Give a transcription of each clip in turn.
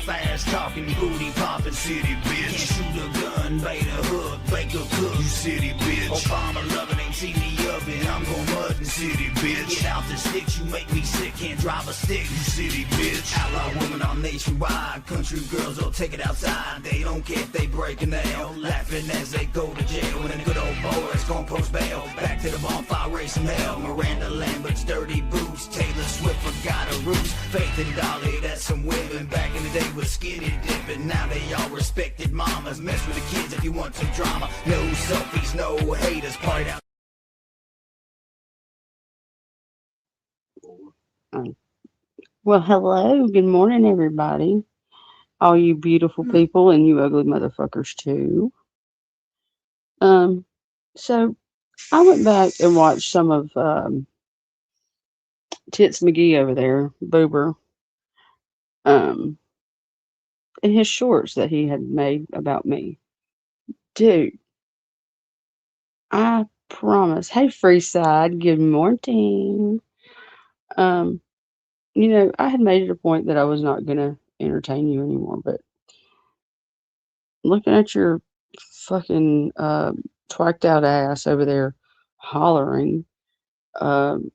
fast talking, booty popping city bitch. Can't shoot a gun, bait a hook, bake a cook, you city bitch. Obama loving ain't seen the oven, I'm gon' mud in city bitch. Get out the sticks, you make me sick, can't drive a stick, you city bitch. Outlaw women all nationwide, country girls will take it outside. They don't care if they break a nail, laughing as they go to jail. And the good old boys gon' post bail, back to the bonfire, race some hell. Miranda Lambert's dirty boots, Taylor Swift forgot her roots. Faith and Dolly, that's some women back in the day with skinny dipping. Now they all respected mamas, mess with the kids if you want some drama. No selfies, no haters, party out. Well, hello. Good morning, everybody. All you beautiful people and you ugly motherfuckers too. Um, so I went back and watched some of Tits McGee over there, Boober, um, and his shorts that he had made about me. Dude, I promise. Hey, Freeside. Good morning. Um, I had made it a point that I was not gonna entertain you anymore, but looking at your fucking twacked out ass over there hollering, um,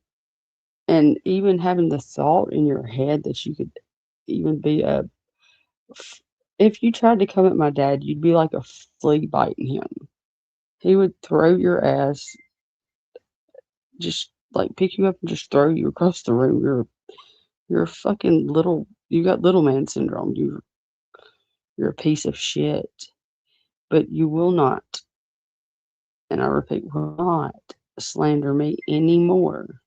and even having the thought in your head that you could even be if you tried to come at my dad, you'd be like a flea biting him. He would throw your ass, just like pick you up and just throw you across the room. You're a fucking little. You got little man syndrome. You're a piece of shit. But you will not, and I repeat, will not slander me anymore.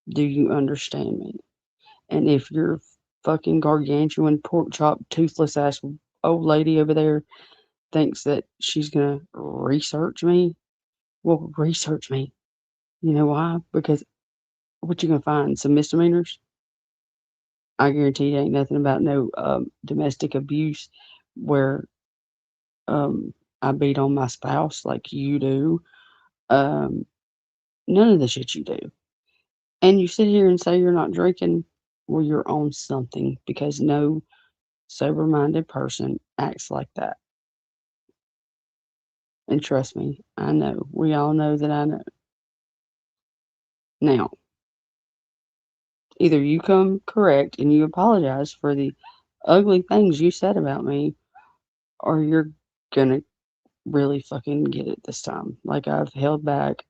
Do you understand me? And if your fucking gargantuan pork chop toothless ass old lady over there thinks that she's gonna research me, well, research me. You know why? Because what you gonna find? Some misdemeanors? I guarantee you ain't nothing about no domestic abuse where I beat on my spouse like you do. Um, None of the shit you do. And you sit here and say you're not drinking, well, you're on something because no sober minded person acts like that. And trust me, I know. We all know that I know. Now, either you come correct and you apologize for the ugly things you said about me, or you're gonna really fucking get it this time. Like I've held back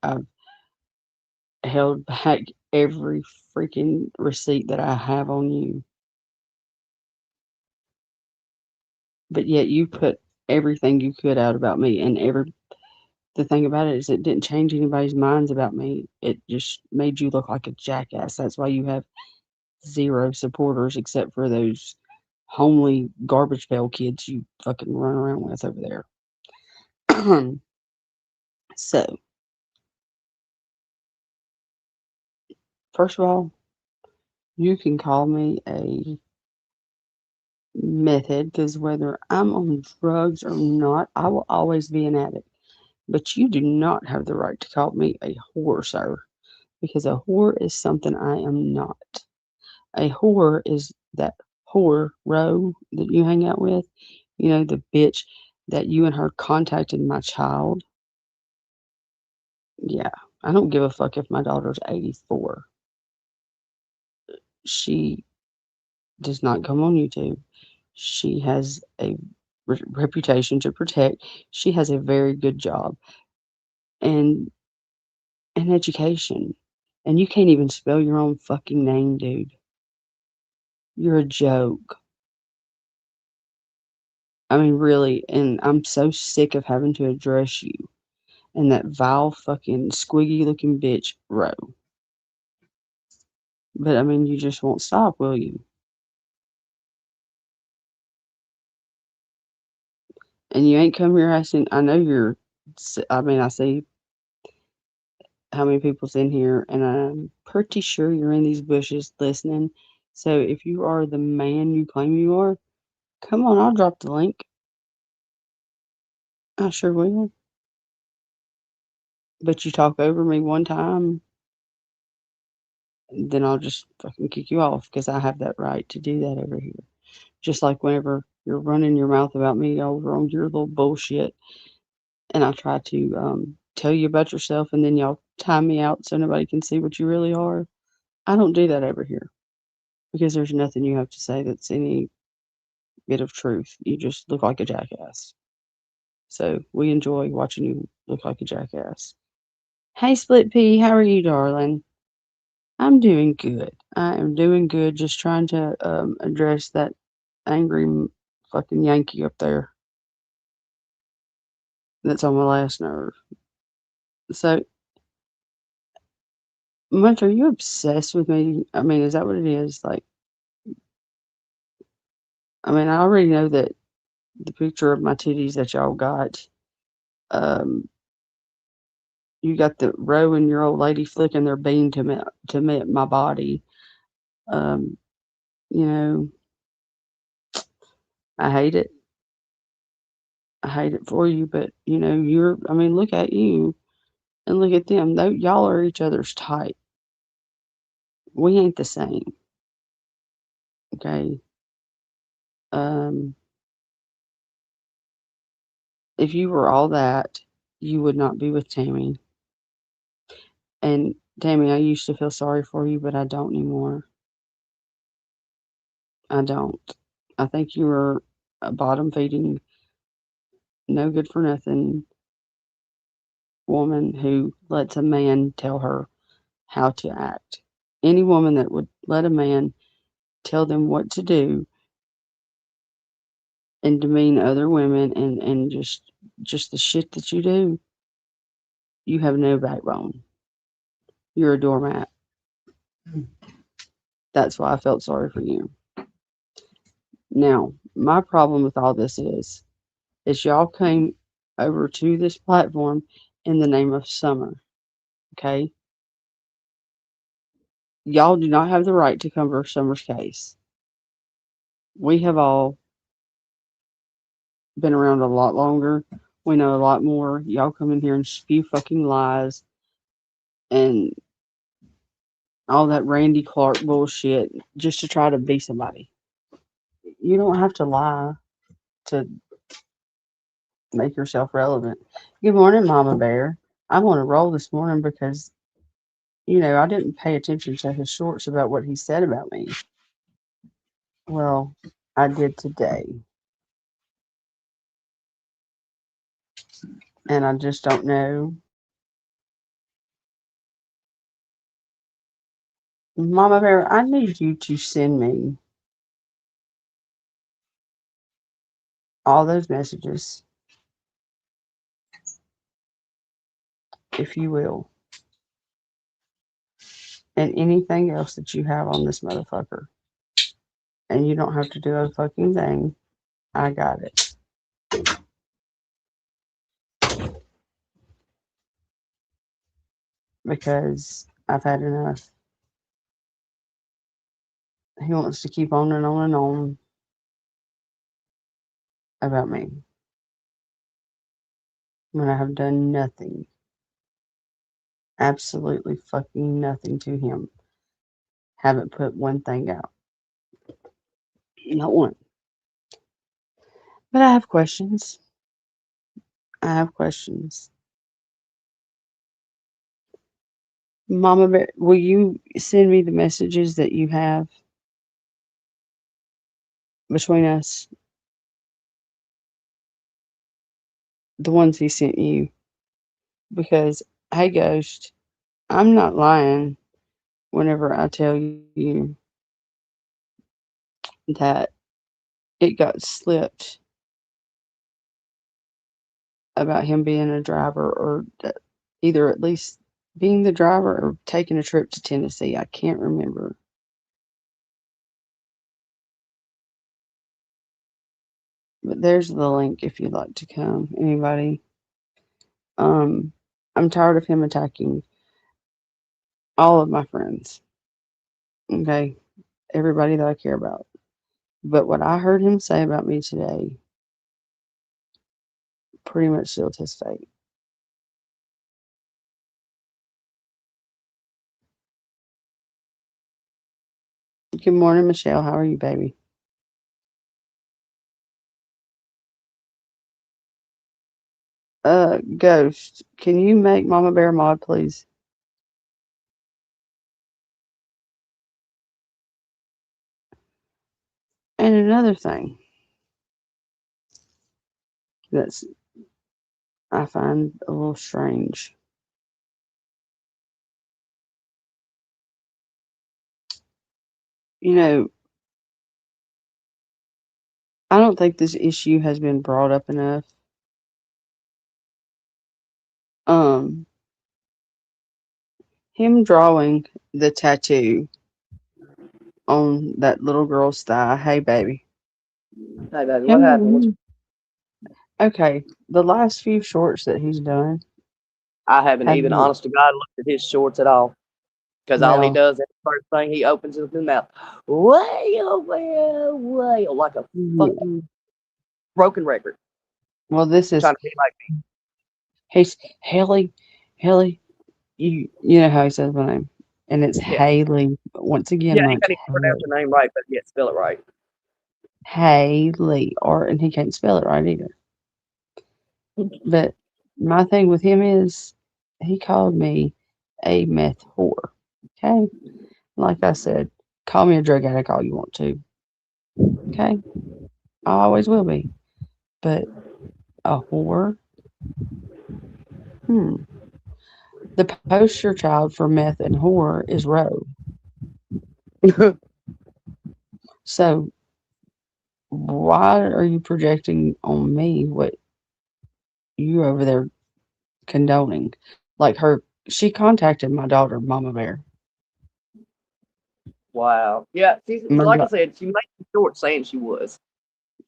every freaking receipt that I have on you. But yet you put everything you could out about me, and the thing about it is it didn't change anybody's minds about me. It just made you look like a jackass. That's why you have zero supporters except for those homely garbage pail kids you fucking run around with over there. So, first of all, you can call me a method because whether I'm on drugs or not, I will always be an addict. But you do not have the right to call me a whore, sir, because a whore is something I am not. A whore is that whore row that you hang out with, the bitch that you and her contacted my child. Yeah, I don't give a fuck if my daughter's 84. She does not come on YouTube. She has a reputation to protect. She has a very good job and an education. And you can't even spell your own fucking name, dude. You're a joke. I mean, really, and I'm so sick of having to address you and that vile fucking squiggy looking bitch row. But I mean, you just won't stop, will you? And you ain't come here asking. I know you're. I mean, I see how many people's in here, and I'm pretty sure you're in these bushes listening. So if you are the man you claim you are, come on, I'll drop the link. I sure will. But you talk over me one time, then I'll just fucking kick you off because I have that right to do that over here. Just like whenever you're running your mouth about me over on your little bullshit, and I try to tell you about yourself, and then y'all time me out so nobody can see what you really are. I don't do that over here because there's nothing you have to say that's any bit of truth. You just look like a jackass. So we enjoy watching you look like a jackass. Hey, Split Pea, how are you, darling? I'm doing good. I am doing good. Just trying to address that angry fucking Yankee up there that's on my last nerve. So, Munch, are you obsessed with me? I mean, is that what it is? Like, I mean, I already know that the picture of my titties that y'all got, um, you got the row and your old lady flicking their bean to me at my body. Um, you know, I hate it. I hate it for you, but I mean, look at you and look at them. Though y'all are each other's type. We ain't the same. Okay. Um, if you were all that, you would not be with Tammy. And Tammy, I used to feel sorry for you, but I don't anymore. I don't. I think you were a bottom feeding, no good for nothing woman who lets a man tell her how to act. Any woman that would let a man tell them what to do and demean other women and just the shit that you do, you have no backbone. You're a doormat. That's why I felt sorry for you. Now, my problem with all this is y'all came over to this platform in the name of summer. Okay? Y'all do not have the right to cover Summer's case. We have all been around a lot longer. We know a lot more. Y'all come in here and spew fucking lies and all that Randy Clark bullshit just to try to be somebody. You don't have to lie to make yourself relevant. Good morning, Mama Bear. I'm on a roll this morning because, I didn't pay attention to his shorts about what he said about me. Well, I did today. And I just don't know. Mama Bear, I need you to send me all those messages, if you will, and anything else that you have on this motherfucker. And you don't have to do a fucking thing. I got it. Because I've had enough. He wants to keep on and on and on about me when I have done nothing. Absolutely fucking nothing to him. Haven't put one thing out. Not one. But I have questions. I have questions. Mama Bear, will you send me the messages that you have between us? The ones he sent you? Because, hey, Ghost, I'm not lying whenever I tell you that it got slipped about him being a driver or either at least being the driver or taking a trip to Tennessee. I can't remember. But there's the link if you'd like to come. Anybody? Um, I'm tired of him attacking all of my friends. Okay? Everybody that I care about. But what I heard him say about me today pretty much sealed his fate. Good morning, Michelle. How are you, baby? Ghost, can you make Mama Bear mod, please? And another thing that's I find a little strange. You know, I don't think this issue has been brought up enough. Um, him drawing the tattoo on that little girl's thigh. Hey, baby. Hey, baby, what happened? Him. Okay, the last few shorts that he's done I haven't have even, been honest to God, looked at his shorts at all. Because all he well. does is the first thing he opens his mouth, wail, wail, wail, like a Yeah, fucking broken record, well, this is trying to be like me. he's Haley. Haley, you know how he says my name, and it's Yeah. Haley. Once again, Yeah, he Munch can't even pronounce Haley. your name right, but yet spell it right. Haley, or and he can't spell it right either. But my thing with him is he called me a meth whore. Okay, like I said, call me a drug addict all you want to. Okay, I always will be. But a whore? Hmm. The poster child for meth and whore is Roe. So why are you projecting on me what you over there condoning? Like she contacted my daughter, Mama Bear. Wow. Yeah, she's My like I da- said, she made the short saying she was.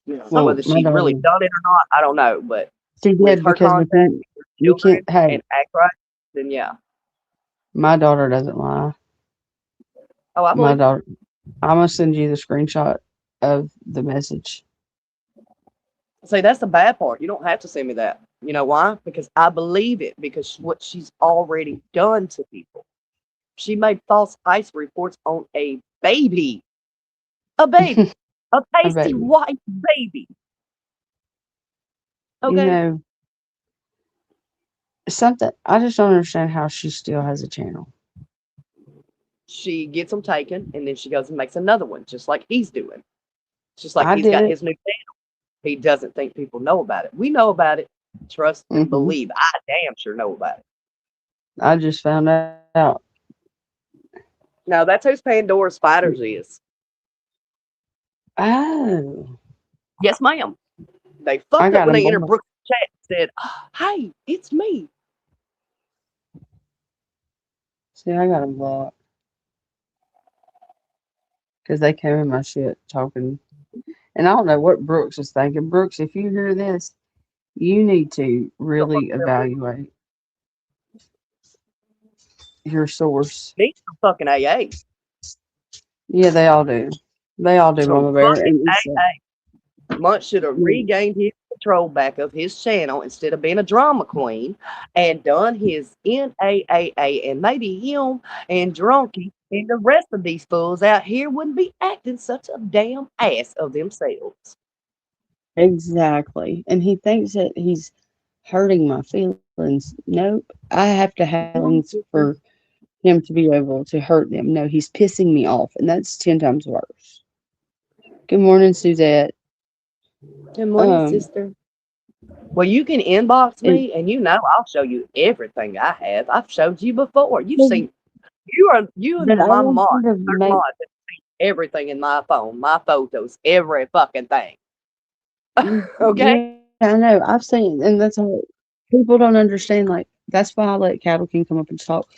You know, well, whether my she really daughter, done it or not, I don't know. But she with did her because contact with we can't. children Hey, and act right, then yeah. my daughter doesn't lie. Oh, I My believe. daughter, I'm gonna send you the screenshot of the message. See, that's the bad part. You don't have to send me that. You know why? Because I believe it. Because what she's already done to people. She made false ice reports on a baby, a I pasty bet you. white baby. You Okay, know something. I just don't understand how she still has a channel. she gets them taken, and then she goes and makes another one, just like he's doing. Just like I he's did got it. his new channel. He doesn't think people know about it. We know about it. Trust and Hmm. believe. I damn sure know about it. I just found out. Now that's whose Pandora Spiders is. Oh, Yes, ma'am. They I fucked up got when him they entered blocked. Brooks' chat and said, "Hey, it's me." See, I got him blocked because they came in my shit talking. And I don't know what Brooks is thinking. Brooks, if you hear this, you need to Don't really fucking tell me. evaluate your source. Need some fucking AA. Yeah, they all do. They all do, Some Mama Bear. fucking And it's AA. Munch should have regained his control back of his channel instead of being a drama queen and done his NAAA and maybe him and Drunky and the rest of these fools out here wouldn't be acting such a damn ass of themselves. exactly. And he thinks that he's hurting my feelings. Nope. I have to have feelings for him to be able to hurt them. No, he's pissing me off, and that's 10 times worse. Good morning, Suzette. Good morning, Um, sister. Well, you can inbox and me, and you know I'll show you everything I have. I've showed you before. You've seen you and but I my want mod, you to third make mod, have seen everything in my phone, my photos, every fucking thing. Okay? yeah, I know. I've seen, and that's how people don't understand. Like that's why I let Cattle King come up and talk,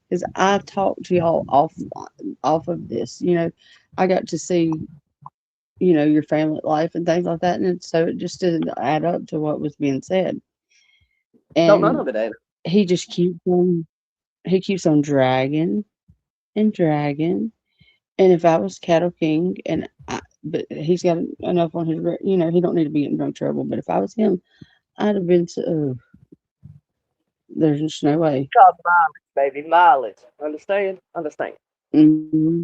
because I talked to y'all off of this. I got to see your family life and things like that, and so it just didn't add up to what was being said. No, none And of it ain't. he just keeps on dragging and dragging. And if I was Cattle King, but he's got enough on his, he don't need to be in no trouble. But if I was him, I'd have been so. There's just no way. Called mileage, baby, mileage. Understand? Understand. Hmm.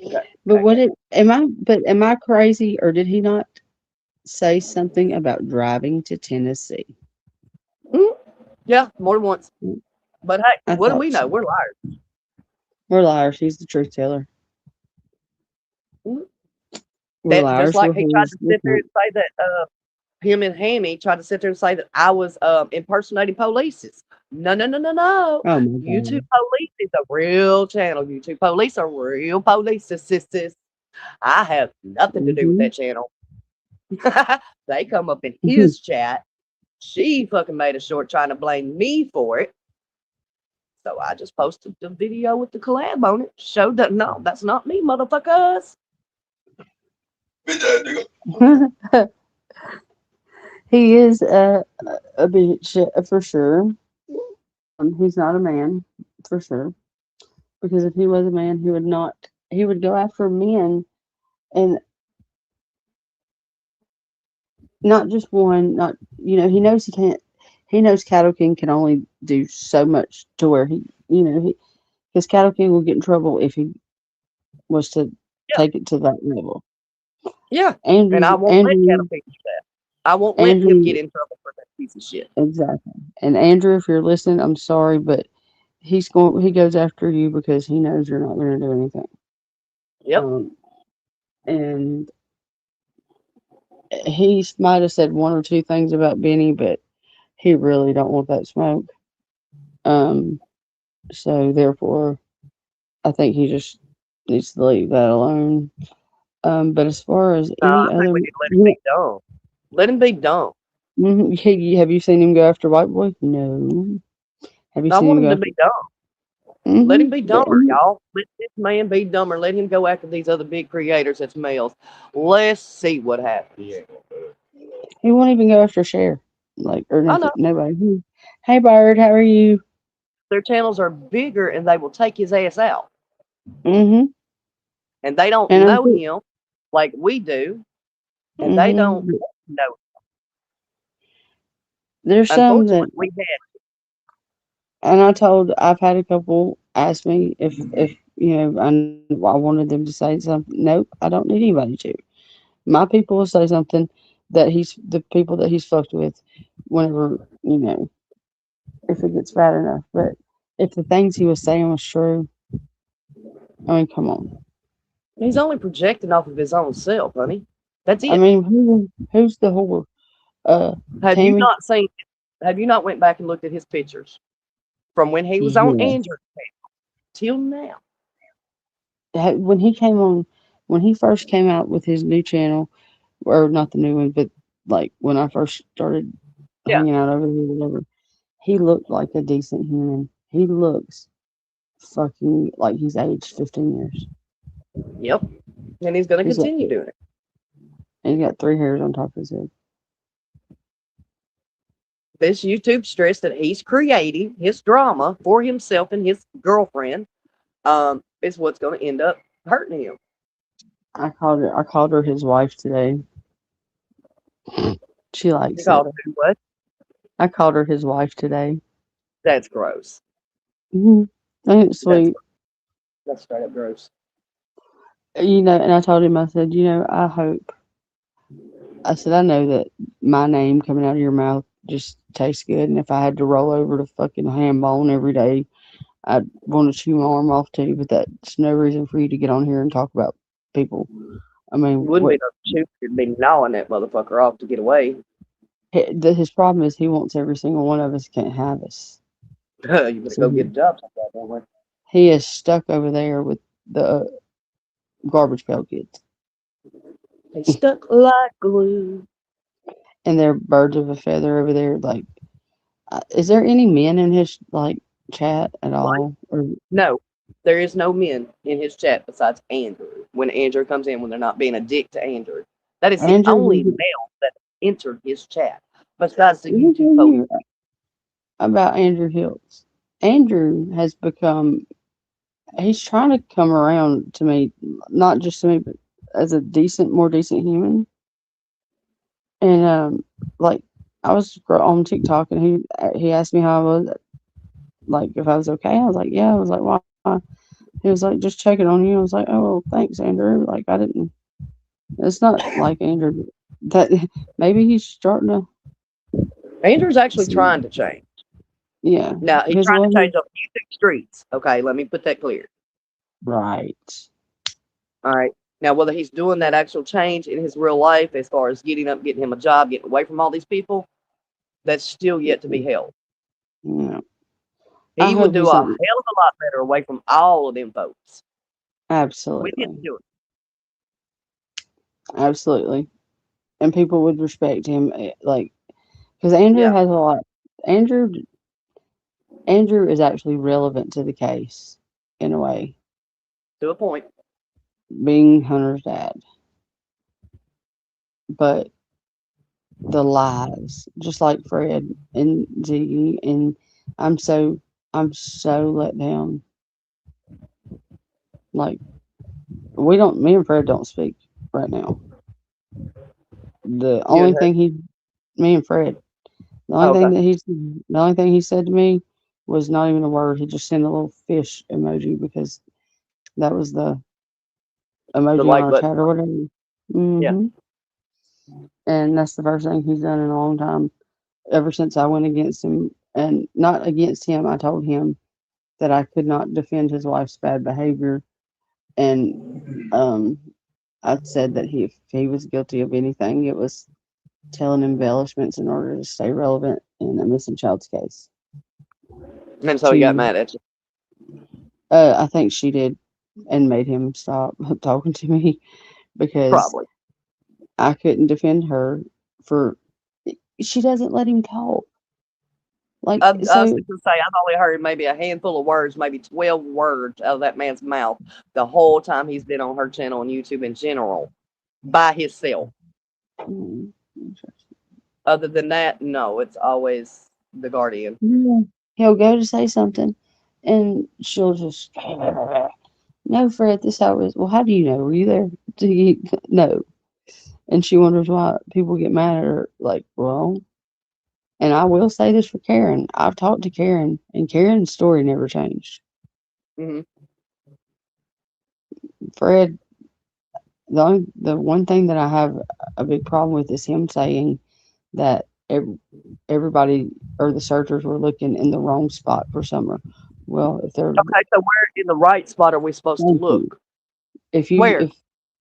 Okay. But Okay. am I crazy, or did he not say something about driving to Tennessee? Yeah, more than once. But hey, I what do thought we know? so. We're liars. We're liars. He's the truth teller. Mhm. We're That just liars. like We're he tried whores. to We're sit there and say that him and Hammy tried to sit there and say that I was impersonating police. No, no, no, no, no. Oh my YouTube god. Police is a real channel. YouTube Police are real police sisters. I have nothing to do with Mm-hmm. that channel. They come up in his chat. She fucking made a short trying to blame me for it. So I just posted the video with the collab on it. Showed that no, that's not me, motherfuckers. He is a bitch for sure. He's not a man for sure. Because if he was a man, he would not. He would go after men, and not just one. Not he knows he can't. He knows Cattle King can only do so much to where his Cattle King will get in trouble if he was to Yeah, take it to that level. yeah. And I Andrew, won't let Cattle Andrew, King do that. I won't let him get Andrew, in trouble for that piece of shit. exactly. And Andrew, if you're listening, I'm sorry, but he goes after you because he knows you're not going to do anything. Yep. Um, and he might have said one or two things about Benny, but he really don't want that smoke. Um, so therefore, I think he just needs to leave that alone. But as far as No, I any think other, we need to let him be dumb. Let him be dumb. have you seen him go after White Boy? No. Have you I seen want him him go to after? be dumb. Let him be dumber, y'all. Let this man be dumber. Let him go after these other big creators that's males. Let's see what happens. He won't even go after Cher, like or I nothing. know. Nobody. Hey, Bird, how are you? Their channels are bigger and they will take his ass out. Mm-hmm. And they don't And know him like we do. And they don't mm-hmm. know. There's some that, Unfortunately, we had. and I've had a couple ask me if I wanted them to say something. Nope, I don't need anybody to. My people will say something that the people that he's fucked with, whenever if it gets bad enough. But if the things he was saying was true, I mean, come on. He's only projecting off of his own self, honey. That's I it. mean, who's the whore? Uh, Have you Tammy. not seen? Have you not went back and looked at his pictures from when he was on Yeah. Andrew till now? When he came on, when he first came out with his new channel, or not the new one, but like when I first started Yeah. hanging out over here, whatever, he looked like a decent human. He looks fucking like he's aged 15 years. Yep. And he's going to He's got continue doing it. he's got three hairs on top of his head. This YouTube stress that he's creating, his drama for himself and his girlfriend, is what's going to end up hurting him. I called her his wife today. She You likes it. called him what? I called her his wife today. That's gross. Mm-hmm. Ain't it That's sweet? that's straight up gross. And I told him, I said, I said, I know that my name coming out of your mouth just tastes good. And if I had to roll over to fucking ham bone every day, I'd want to chew my arm off too. But that's no reason for you to get on here and talk about people. I mean, Wouldn't be no shoot. You'd be gnawing that motherfucker off to get away. his problem is he wants every single one of us can't have us. You better So go get a job sometime, don't we? he is stuck over there with the garbage pail kids. They stuck like glue. And they're birds of a feather over there. Like, is there any men in his like chat at What? all? Or No, there is no men in his chat besides Andrew. When Andrew comes in, when they're not being a dick to Andrew, that is the only Andrew? male that entered his chat besides the Let me YouTube tell post. you about Andrew Hills. Andrew has become. He's trying to come around to me, not just to me, but as a more decent human. And like I was on TikTok, and he asked me how I was, like if I was okay. I was like, yeah. I was like, why? He was like, just checking on you. I was like, oh, well, thanks, Andrew. Like I didn't. It's not like Andrew. That maybe he's starting to Andrew's actually see. trying to change. Yeah, Now he's because trying to well, change up music streets. Okay, let me put that clear. right. All right. Now, whether he's doing that actual change in his real life, as far as getting up, getting him a job, getting away from all these people, that's still yet to be held. Yeah, I He would hope do he's a hell not. of a lot better away from all of them folks. We didn't Absolutely, do it. absolutely, and people would respect him, like because Andrew Yeah, has a lot. Andrew Andrew is actually relevant to the case in a way, to a point. being Hunter's dad, but the lies, just like Fred and Ziggy, and I'm so I'm so let down. Like me and Fred don't speak right now. The You only and her. thing he, me and Fred, Oh, okay. the only thing he said to me was not even a word. He just sent a little fish emoji because that was the The emoji on like our button. chat or whatever. Yeah. hmm And that's the first thing he's done in a long time. Ever since I went against him, and not against him, I told him that I could not defend his wife's bad behavior, and um, I said that if he was guilty of anything, it was telling embellishments in order to stay relevant in a missing child's case. And so he got To mad at you. I think she did, and made him stop talking to me because Probably. I couldn't defend her for. She doesn't let him talk. Like I was so, going to say, I've only heard maybe a handful of words, maybe 12 words out of that man's mouth the whole time he's been on her channel on YouTube in general by himself. mm, Other than that, no, it's always the guardian. yeah, he'll go to say something, and she'll just no, Fred. This how it is. Well, how do you know? Were you there? Do you no? And she wonders why people get mad at her. Like, well, and I will say this for Karen. I've talked to Karen, and Karen's story never changed. Hmm. Fred, the one thing that I have a big problem with is him saying that everybody or the searchers were looking in the wrong spot for Summer. Well, if they're Okay, so where in the right spot are we supposed to thank you. look? If you Where? if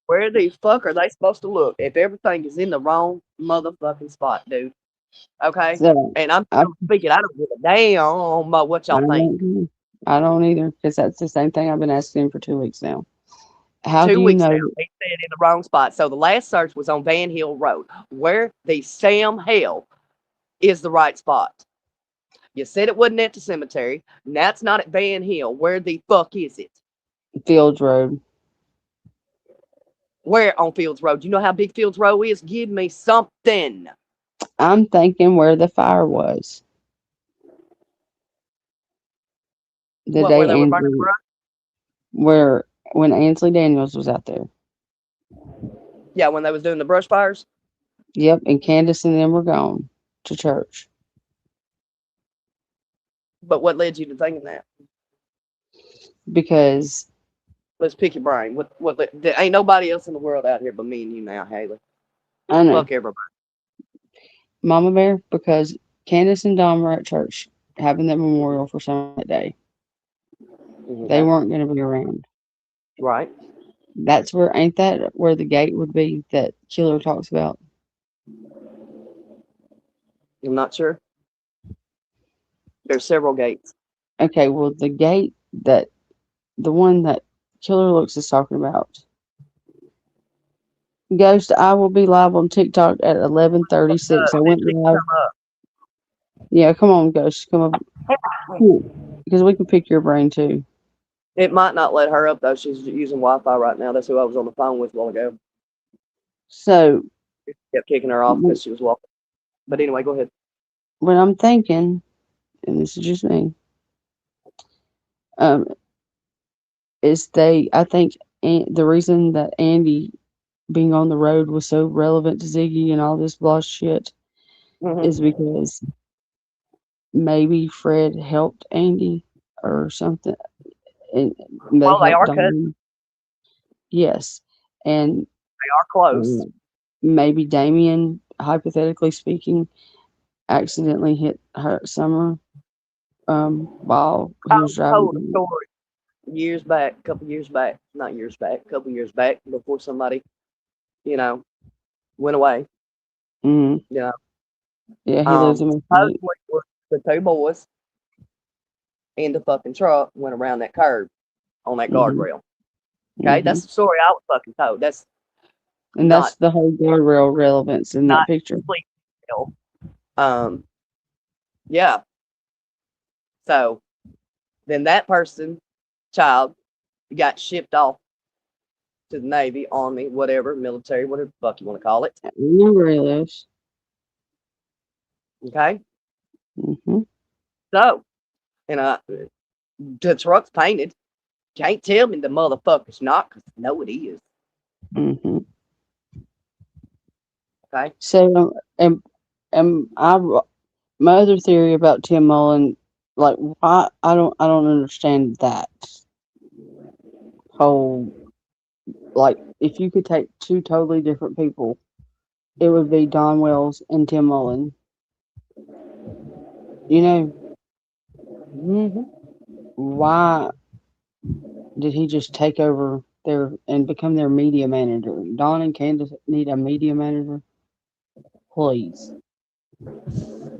Where the fuck are they supposed to look if everything is in the wrong motherfucking spot, dude? Okay? so And I'm I still speaking. I don't give a damn about what I y'all think. don't I don't either because that's the same thing I've been asking him for 2 weeks now. How do 2 you weeks now, know? he said in the wrong spot. So the last search was on Van Hill Road. Where the Sam hell is the right spot? You said it wasn't at the cemetery. Now it's not at Van Hill. Where the fuck is it? Fields Road. Where on Fields Road? You know how big Fields Road is? Give me something. I'm thinking where the fire was the What, where day they were burning the Andrew, brush? where when Ansley Daniels was out there. Yeah, when they was doing the brush fires. Yep, and Candace and them were gone to church But what led you to thinking that? because Let's pick your brain. There ain't nobody else in the world out here but me and you now, Haley. I know Fuck everybody. Mama Bear because Candace and Dom were at church having that memorial for Summer that day. They Okay. weren't going to be around. Right. That's where ain't that where the gate would be that Killer talks about? I'm not sure. There's several gates. Okay, well the one that Killer Looks is talking about. Ghost, I will be live on TikTok at 11:36. I went She can live. come Yeah, come on, Ghost, come up. up. Because we can pick your brain too. It might not let her up though. She's using Wi-Fi right now. That's who I was on the phone with a while ago. So Kept kicking her off because she was walking. But anyway, go ahead. what I'm thinking, and this is just me, um, is I think the reason that Andy being on the road was so relevant to Ziggy and all this blah shit is Hmm. because maybe Fred helped Andy or something, and they Well, they helped are cousins. Dom. Yes, and They are close. uh, maybe Damien, hypothetically speaking, accidentally hit her Summer. while he I was told a driving. story couple years back, not years back, a couple years back, before somebody, went away. Mm, You know, yeah, he lives in my state. supposedly the two boys in the fucking truck went around that curb on that Mm-hmm, guardrail. Okay, mm-hmm. that's the story I was fucking told. That's And not that's the whole guardrail relevance in that not picture. complete. Yeah. So then that child, got shipped off to the Navy, Army, whatever, military, whatever the fuck you want to call it. I know where he lives. Okay. Mm-hmm. So, and the truck's painted. Can't tell me the motherfucker's not, because I know it is. Mm-hmm. Okay. So, my other theory about Tim Mullen, like, why I don't understand that whole, like, if you could take two totally different people, it would be Don Wells and Tim Mullen. You know, Mm-hmm. why did he just take over their and become their media manager? Don and Candace need a media manager, please.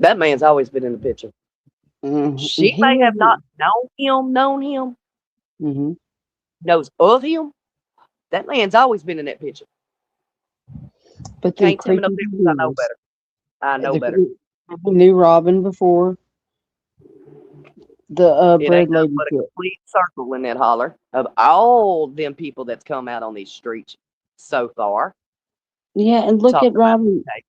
That man's always been in the picture. And She he may have not wasn't. known him, Mm-hmm. knows of him. That man's always been in that picture. But the Can't tell me no creepy difference. thing I know is, better. I know better. we knew Robin before the It bread ain't nothing lady but a kit. complete circle in that holler of all them people that's come out on these streets so far. Yeah, and look Talking at Robin. about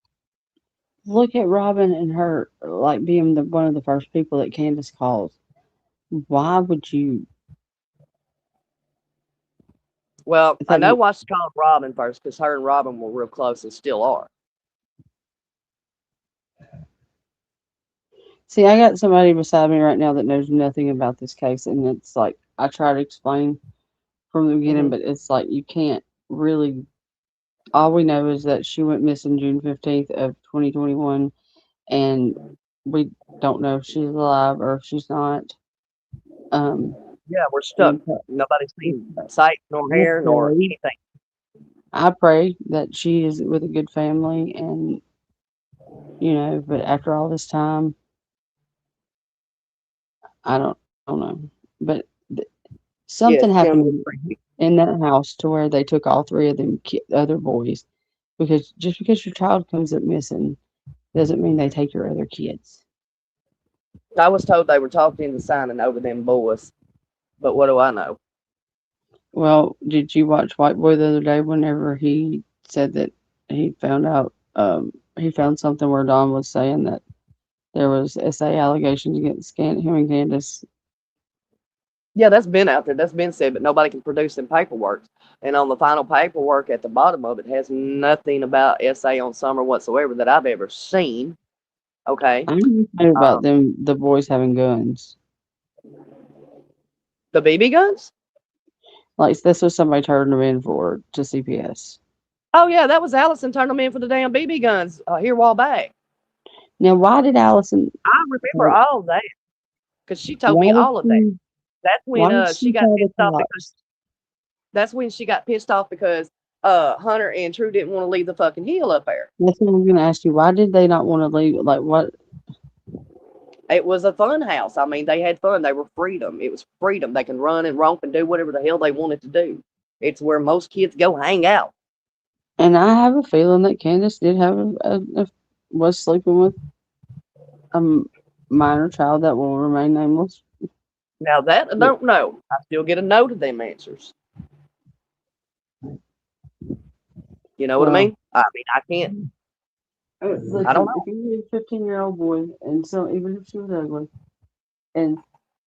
Look at Robin and her like being one of the first people that Candace calls. Why would you? well, I That, know why she called Robin first, because her and Robin were real close and still are. see, I got somebody beside me right now that knows nothing about this case, and it's like I try to explain from the beginning, Mm-hmm. but it's like you can't really. All we know is that she went missing June 15th of 2021, and we don't know if she's alive or if she's not. Um, Yeah, we're stuck. and Nobody's seen sight nor hair nor anything. I pray that she is with a good family, and but after all this time, I don't know. But Yeah, something it's become happened creepy. in that house to where they took all three of them other boys. Because just because your child comes up missing doesn't mean they take your other kids. I was told they were talking into signing over them boys, but what do I know? Well, did you watch White Boy the other day whenever he said that he found out he found something where Don was saying that there was SA allegations against him and Candace. Yeah, that's been out there. That's been said, but nobody can produce them paperwork. And on the final paperwork at the bottom of it has nothing about SA on Summer whatsoever that I've ever seen. Okay. I don't know about the boys having guns. The BB guns? Like this was somebody turned them in for to CPS. Oh, yeah, that was Allison turned them in for the damn BB guns here a while back. Now, why did Allison? I remember all that because she told me Why did all of that. That's Why when did she she got tell the pissed off because cops? that's when she got pissed off because Hunter and True didn't want to leave the fucking hill up there. That's what I'm going to ask you. Why did they not want to leave? Like what? It was a fun house. I mean, they had fun. They were freedom. It was freedom. They can run and romp and do whatever the hell they wanted to do. It's where most kids go hang out. And I have a feeling that Candace did have was sleeping with a minor child that will remain nameless. Now that I don't know. I still get a no to them answers. You know what I mean? I can't. Listen, I don't know. If you had a 15-year-old boy, and so even if she was ugly, and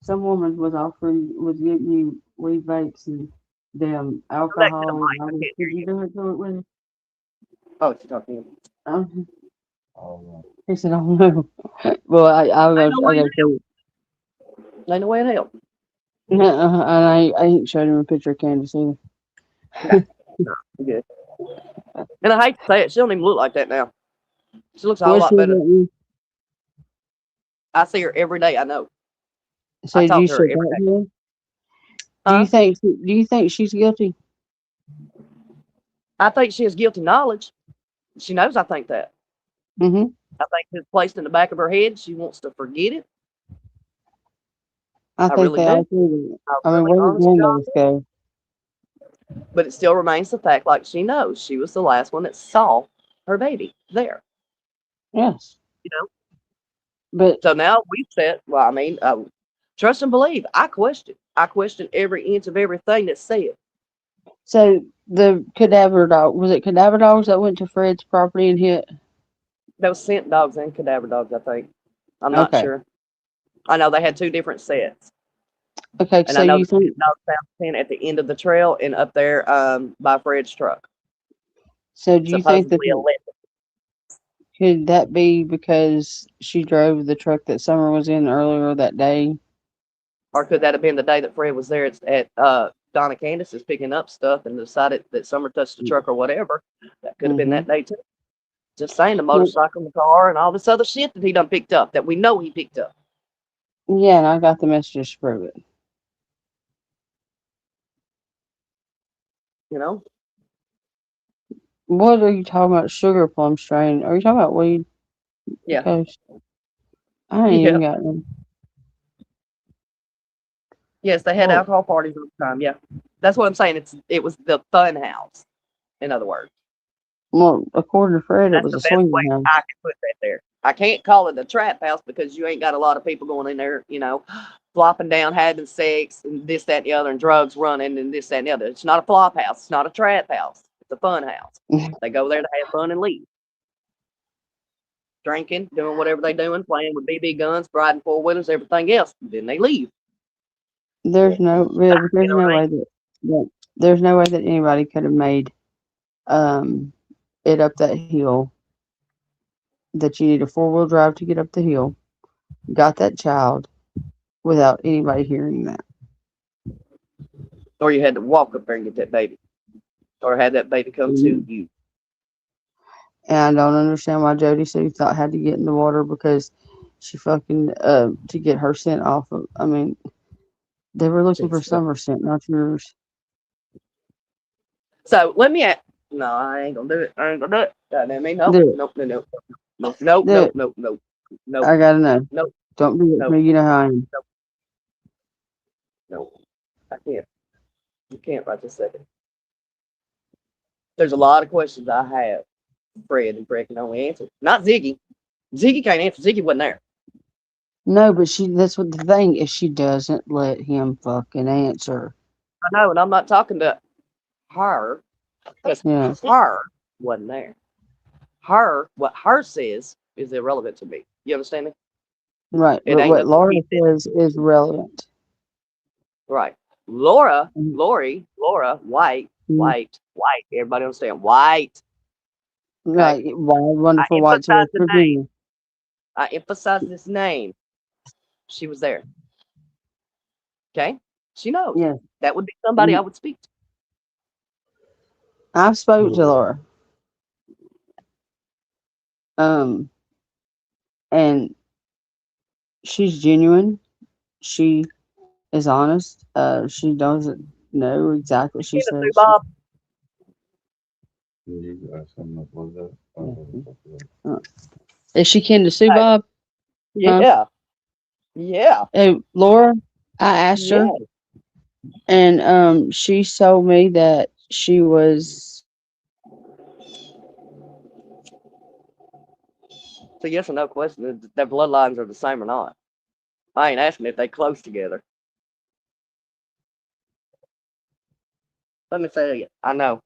some woman was giving you weed vapes and damn alcohol, and all this, did you do it to it with? Oh, she's talking. He said, "Oh no." Well, I got to say, Ain't no way in hell. and I ain't showed him a picture of Candace either. No, good. And I hate to say it, she don't even look like that now. She looks a whole What's lot she better. about you? I see her every day. I know. So I do talk you to her support every day. her? Huh? Do you think she's guilty? I think she has guilty knowledge. She knows I think that. Mm-hmm. I think it's placed in the back of her head. She wants to forget it. I I think really they all do. do. I I mean, really, where did honest to God, grandmas go? but it still remains the fact, like she knows she was the last one that saw her baby there. Yes. You know. But So now we've said, well, I mean, trust and believe. I question every inch of everything that's said. so the cadaver dog, was it cadaver dogs that went to Fred's property and hit? Those scent dogs and cadaver dogs, I think. I'm not Okay. sure. I know they had two different sets. Okay, And so I know you the scent think dogs found scent at the end of the trail and up there by Fred's truck. so do you think that Supposedly a limit. could that be because she drove the truck that Summer was in earlier that day? Or could that have been the day that Fred was there at Donna Candace's picking up stuff and decided that Summer touched the truck or whatever? That could have been Mm-hmm. that day too. Just saying, the Well, motorcycle, the car, and all this other shit that he done picked up that we know he picked up. yeah, and I got the messages to prove it. You know? What are you talking about? Sugar plum strain? Are you talking about weed? Yeah. Because I ain't Yeah. even got them. Yes, they had Well, alcohol parties all the time. Yeah. That's what I'm saying. It was the fun house, in other words. well, according to Fred, it That's was the a best way swinging house. I can put that there. I can't call it a trap house because you ain't got a lot of people going in there, flopping down, having sex, and this, that, and the other, and drugs running, and this, that, and the other. It's not a flop house. It's not a trap house. It's a fun house. They go there to have fun and leave. Drinking, doing whatever they doing, playing with BB guns, riding four-wheelers, everything else. Then they leave. There's no, yeah, but You there's know what no I mean? way that there's no way that anybody could have made um it up that hill. That you need a 4-wheel drive to get up the hill. Got that child without anybody hearing that. Or you had to walk up there and get that baby. Or have that baby come to Mhm. you. And I don't understand why Jody Sue thought had to get in the water because she fucking to get her scent off of. I mean, they were looking for Just, summer scent, not yours. so let me ask. No, I ain't gonna do it. I ain't gonna do it. God damn me. Nope. Do it. Nope. No. No. Nope. Nope. Do Nope. it. Nope. Nope. Nope. I gotta know. Nope. Don't do it for Nope. me. You know how I am. Nope. Nope. I can't. You can't right this second. There's a lot of questions I have. Fred and Fred can only answer. Not Ziggy. Ziggy can't answer. Ziggy wasn't there. No, but that's what the thing is. She doesn't let him fucking answer. I know, and I'm not talking to her because Yeah. her wasn't there. What her says is irrelevant to me. You understand me? Right. It But ain't what nothing Laura he said. says is relevant. Right. Laura, Mhm. White. Mhm. Everybody understand? White. Okay. Right. Why I wonderful white to emphasize West the name. Virginia. I emphasize this name. She was there. Okay. She knows. Yeah. That would be somebody I would speak to. I've spoke to Laura. And she's genuine. She is honest. She doesn't know exactly. She Tina Sue says she. Bob. Uh, is she kin to Sue Hey, Bob? Huh? yeah. Yeah. Hey, Laura, I asked Yeah. her, and she told me that she was. So yes or no question. If their bloodlines are the same or not. I ain't asking if they close together. Let me tell you. I know.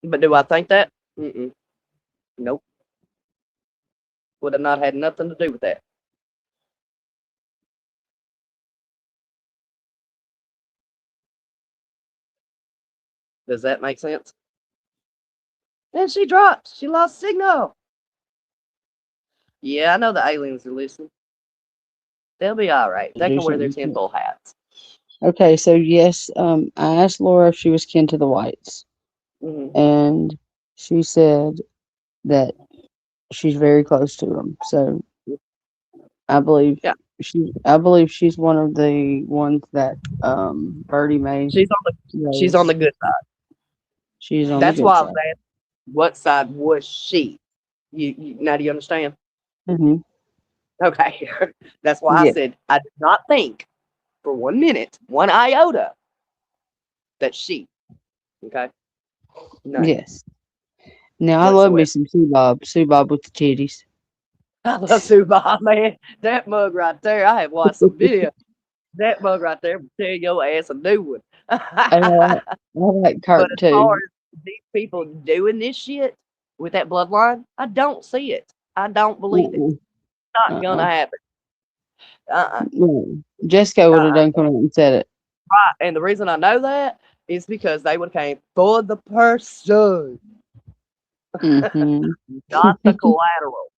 But do I think that? Mm-mm. Nope. Would have not had nothing to do with that. Does that make sense? Then she dropped. She lost signal. Yeah, I know the aliens are listening. They'll be all right. They Do can wear their something. tinfoil hats. Okay, so yes, I asked Laura if she was kin to the Whites, Mm-hmm. and she said that she's very close to him. So I believe Yeah, she's one of the ones that Birdie Mae she's on knows. the good side. She's on the That's good why I was side. asking, what side was she? Now do you understand? Hmm. Okay, that's why I Yeah. said I did not think for 1 minute, one iota, that she. Okay, none Yes. Now I love me whatsoever. some Sue Bob with the titties. I love Suba, man. That mug right there. I have watched some video. That mug right there will tear your ass a new one. And I like But as far cartoon. as these people doing this shit with that bloodline, I don't see it. I don't believe it. Uh-uh. Not Uh-uh. gonna happen. Uh-uh. No. Jessica would have Uh-uh. done come out and said it. Right. And the reason I know that is because they would have came for the person, Hmm. not the collateral.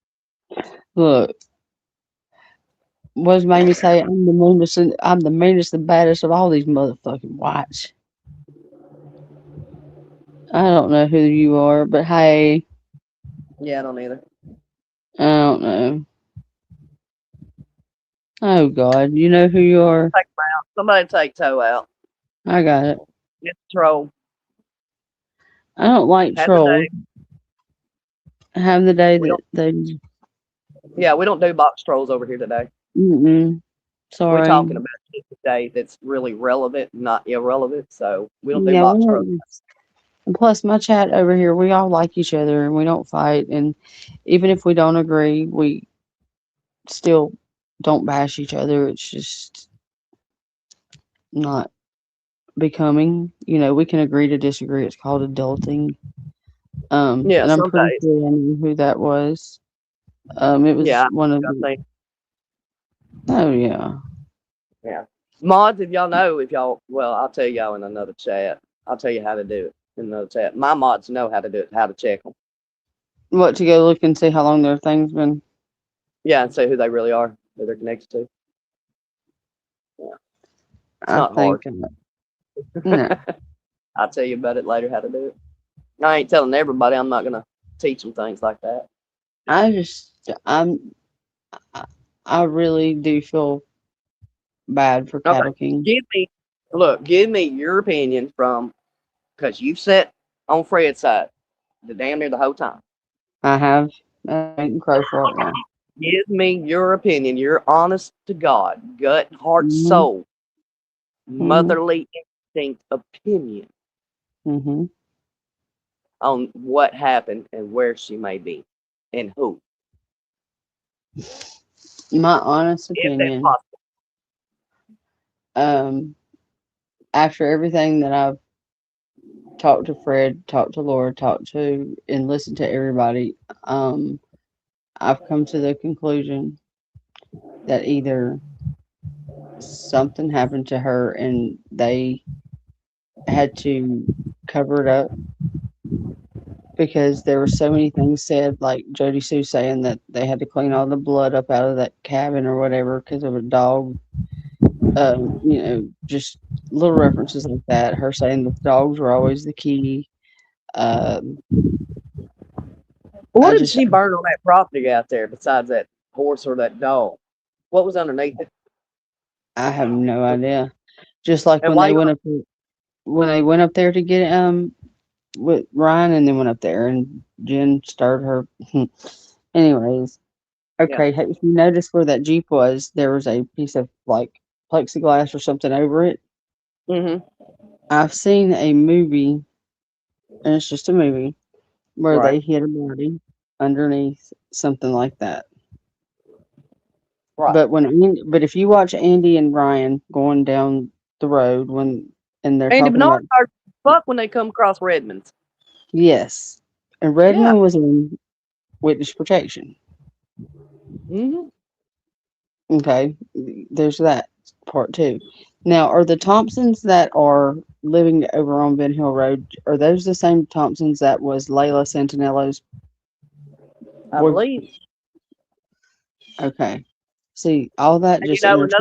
Look, what's made me say I'm the meanest and baddest of all these motherfucking whites. I don't know who you are, but hey, Yeah, I don't either. I don't know. Oh God, you know who you are? Take 'em out. Somebody take Toe out. I got it. It's a troll. I don't like Have the trolls. day. Have the day We that don't. they. Yeah, we don't do box trolls over here today. Mm-mm. We're Sorry. talking about shit today that's really relevant, not irrelevant. So we don't do Yeah, box trolls. and plus my chat over here, we all like each other and we don't fight. And even if we don't agree, we still don't bash each other. It's just not becoming. You know, we can agree to disagree. It's called adulting. Yeah, And I'm some pretty days. sure I knew who that was. It was Yeah, one of I the. think. Oh yeah, Yeah. Mods, if y'all know, well, I'll tell y'all in another chat. I'll tell you how to do it in another chat. My mods know how to do it, how to check them. what to go look and see how long their thing's been. Yeah, and say who they really are, who they're connected to. Yeah, it's I not hard. think no. I'll tell you about it later how to do it. I ain't telling everybody. I'm not gonna teach them things like that. I just I I really do feel bad for Okay, Cattle King. give me your opinion from because you've sat on Fred's side the damn near the whole time. I have eaten crow fart now. Give me your opinion, your honest to God, gut, heart, Mhm. soul, Mhm. motherly instinct opinion Mhm. on what happened and where she may be and who, My honest if that's opinion, possible. um, after everything that I've talked to Fred, talked to Laura, talked to and listened to everybody, um, I've come to the conclusion that either something happened to her and they had to cover it up because there were so many things said, like Jody Sue saying that they had to clean all the blood up out of that cabin or whatever because of a dog. Just little references like that. Her saying the dogs were always the key. Um, What I did just, she burn on that property out there besides that horse or that dog? What was underneath it? I have no idea. Just like And when why they you went up, when they went up there to get with Ryan, and then went up there and Jen started her. Anyways, yeah. okay. If you notice where that Jeep was, there was a piece of like plexiglass or something over it. Mm-hmm. I've seen a movie, and it's just a movie where Right. they hit a body underneath something like that. Right. But if you watch Andy and Ryan going down the road and they're Andy talking Bernard about started fuck when they come across Redmonds. yes, and Yeah. Redmond was in witness protection. Mm-hmm. Okay, there's that part too. Now, are the Thompsons that are living over on Ben Hill Road, are those the same Thompsons that was Layla Santinello's I boy? believe. Okay, see, all that And just intertwined.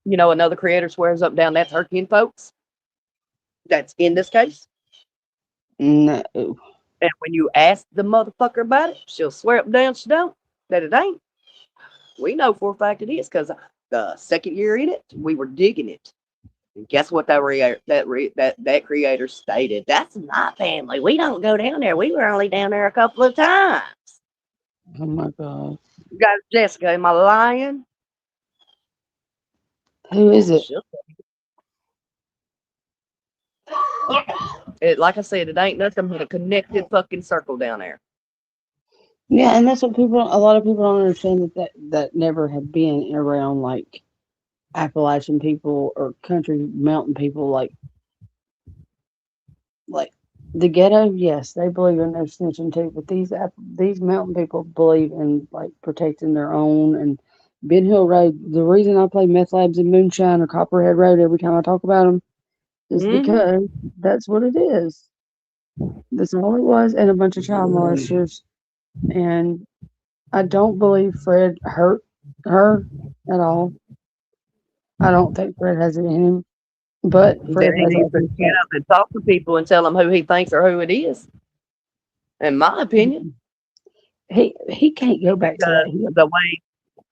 another creator swears up down that's her kin folks. That's in this case. No, And when you ask the motherfucker about it, she'll swear up and down she don't, that it ain't. We know for a fact it is because the second year in it, we were digging it. And guess what that creator stated? That's my family. We don't go down there. We were only down there a couple of times. Oh my God. You got Jessica, am I lying? Who is it? Like I said, it ain't nothing but a connected fucking circle down there. Yeah, and that's what a lot of people don't understand that never have been around like Appalachian people or country mountain people like the ghetto. Yes, they believe in no snitching too, but these mountain people believe in like protecting their own. And Ben Hill Road. The reason I play Meth Labs and Moonshine or Copperhead Road every time I talk about them is because that's what it is. That's all it was, and a bunch of child molesters. And I don't believe Fred hurt her at all. I don't think Fred has it in him. But Fred Then he has needs to get up and talk to people and tell them who he thinks or who it is. In my opinion, he can't go back to that.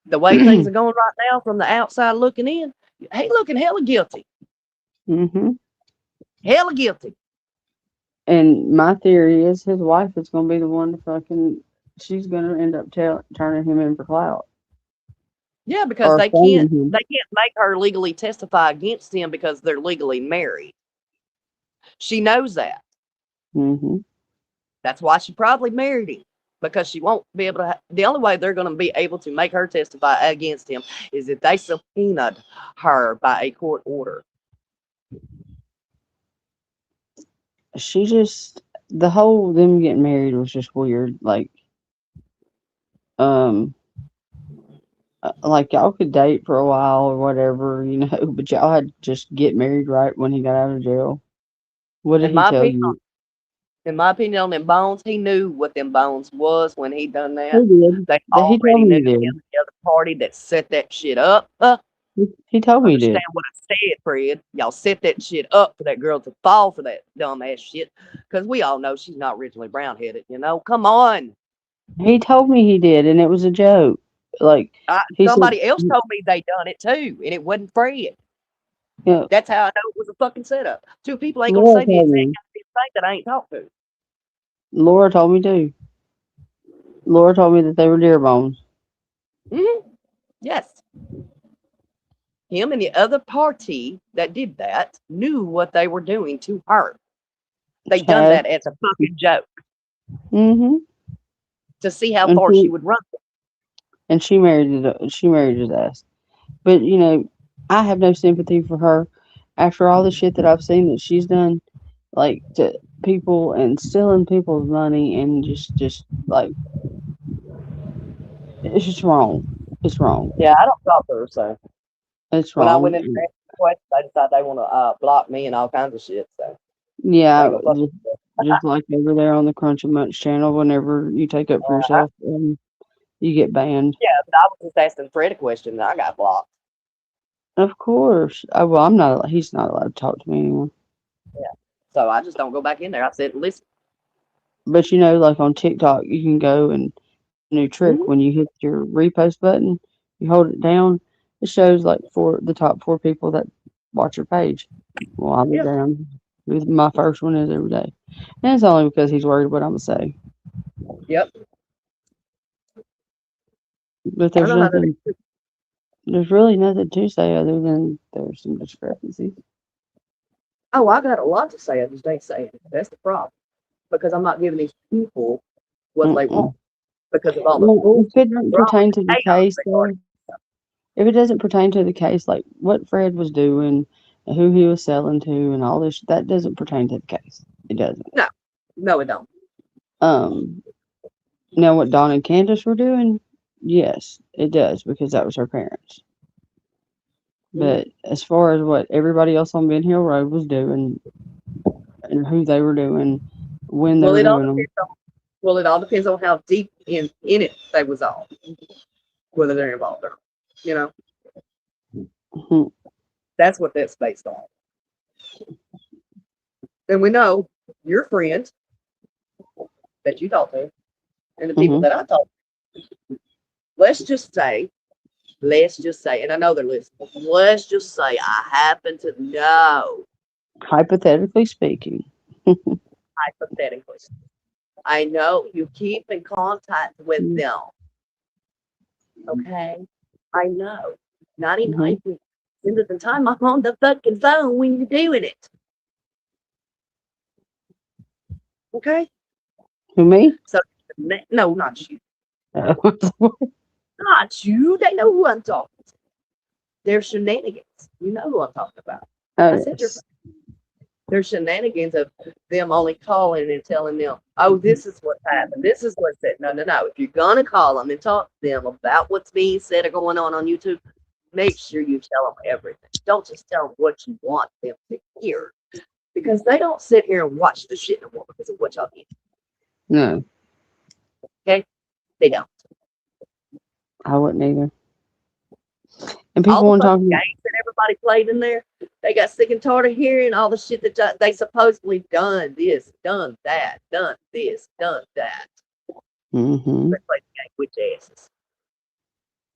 The way things are going right now, from the outside looking in, he looking hella guilty. Mm-hmm. Hella guilty. And my theory is his wife is going to be the one to she's going to end up turning him in for clout. Yeah, because they can't make her legally testify against him because they're legally married. She knows that. Mm-hmm. That's why she probably married him, because she won't be able to. The only way they're going to be able to make her testify against him is if they subpoenaed her by a court order. The whole them getting married was just weird. Like y'all could date for a while or whatever, but y'all had to just get married right when he got out of jail. What did he tell you? In my opinion, on them bones, he knew what them bones was when he done that. He did. They He told me he did. him, the other party that set that shit up. He told me he did. Understand what I said, Fred. Y'all set that shit up for that girl to fall for that dumbass shit. Because we all know she's not originally brown-headed, Come on. He told me he did, and it was a joke. Like somebody else told me they done it too, and it wasn't Fred. Yeah. That's how I know it was a fucking setup. Two people ain't gonna say the exact thing that I ain't talked to. Laura told me too. Laura told me that they were deer bones. Mm-hmm. Yes. Him and the other party that did that knew what they were doing to her. They done that as a fucking joke. Mm-hmm. To see how far she would run. And she married his ass. But I have no sympathy for her after all the shit that I've seen that she's done, like to people and stealing people's money and just like it's just wrong. It's wrong. Yeah, I don't talk to her, so it's wrong. When I went into that question, they decided they want to block me and all kinds of shit. So yeah, just like over there on the Crunch and Munch channel, whenever you take up for yourself, you get banned. Yeah, but I was just asking Fred a question and I got blocked. Of course. Well, I'm not. He's not allowed to talk to me anymore. Yeah. So I just don't go back in there. I said, listen. But like on TikTok, you can go and new trick when you hit your repost button, you hold it down, it shows like the top 4 people that watch your page. Well, I'll be down. My first one is every day, and it's only because he's worried what I'm gonna say. Yep. But there's nothing. There's really nothing to say other than there's some discrepancies. Oh, I got a lot to say. I just ain't saying it. That's the problem, because I'm not giving these people what they want. Because of all the if it doesn't pertain to the case, though, if it doesn't pertain to the case, like what Fred was doing, who he was selling to, and all this, that doesn't pertain to the case. It doesn't. No, it don't. Now what Dawn and Candace were doing, yes, it does, because that was her parents. But as far as what everybody else on Ben Hill Road was doing, and who they were doing, when they were doing them. Well, it all depends on how deep in it they was all, whether they're involved or not. That's what that's based on. And we know your friend that you talk to and the people Mhm. that I talk to, let's just say, and I know they're listening, let's just say I happen to know, Hypothetically speaking. hypothetically, I know you keep in contact with Mm. them. Okay? I know. Mhm. 99% of the time I'm on the fucking phone when you're doing it. Okay? Who, me? So, no, not you. Oh, Not you. They know who I'm talking to. They're shenanigans. You know who I'm talking about. I said yes. they're shenanigans of them only calling and telling them, oh, this is what happened. This is what's said. No, no, no. If you're going to call them and talk to them about what's being said or going on YouTube, make sure you tell them everything. Don't just tell them what you want them to hear because they don't sit here and watch the shit no more because of what y'all did. No, Okay? They don't. I wouldn't either. And All people the want to talk. fucking games that everybody played in there, they got sick and tired of hearing all the shit that they supposedly done this, done that, done this, done that. Mm-hmm. They played the game with your asses.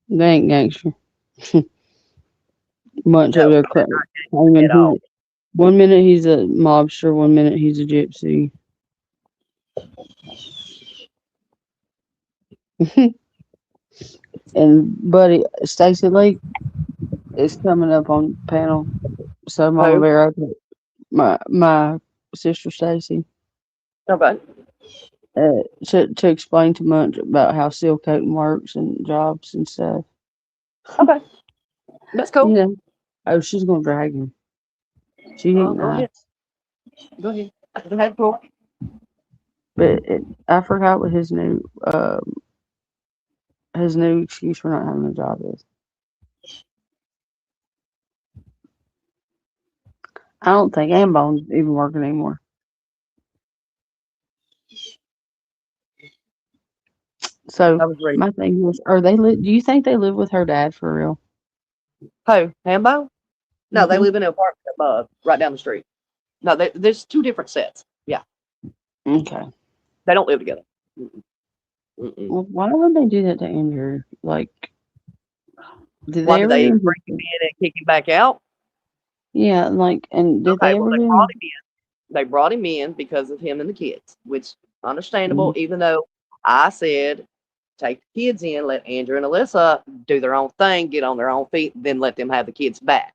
They ain't gangster. Much No, over there they're not claiming at all. 1 minute he's a mobster, 1 minute he's a gypsy. And buddy, Stacey Lee is coming up on panel. So Mama Who? Bear, my sister Stacey, Okay. to explain to Munch about how seal coating works and jobs and stuff. Okay. That's You cool. know, oh, she's gonna drag him. She ain't Go ahead. nice, Go ahead. Go ahead, cool. but I forgot what his new excuse for not having a job is. I don't think Ambone's even working anymore. So I was ready. my thing was, are they? Do you think they live with her dad for real? Who? Hambo? No, they Mm-hmm. live in an apartment above, right down the street. No, there's two different sets. Yeah, Okay. they don't live together. Mm-mm. Mm-mm. Well, why would they do that to Andrew? Like, did Why they did ever they get bring him in and kick him back out? Yeah, like, and did Okay, they well, ever they get brought him? him in. They brought him in because of him and the kids, which understandable. Mhm. Even though I said take the kids in, let Andrew and Alyssa do their own thing, get on their own feet, then let them have the kids back.